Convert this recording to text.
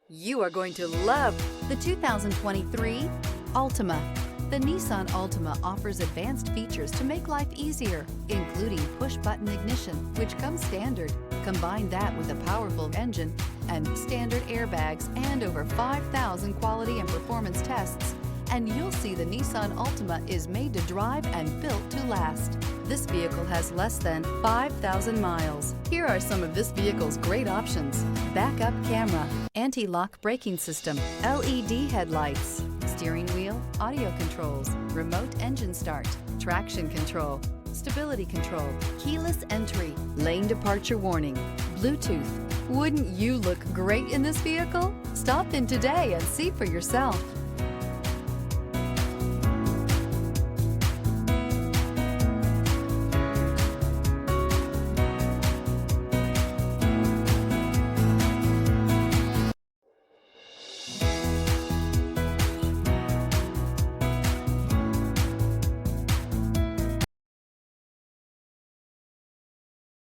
You are going to love the 2023 Altima. The Nissan Altima offers advanced features to make life easier, including push-button ignition, which comes standard. Combine that with a powerful engine and standard airbags and over 5,000 quality and performance tests, and you'll see the Nissan Altima is made to drive and built to last. This vehicle has less than 5,000 miles. Here are some of this vehicle's great options: backup camera, anti-lock braking system, LED headlights, steering wheel audio controls, remote engine start, traction control, stability control, keyless entry, lane departure warning, Bluetooth. Wouldn't you look great in this vehicle? Stop in today and see for yourself.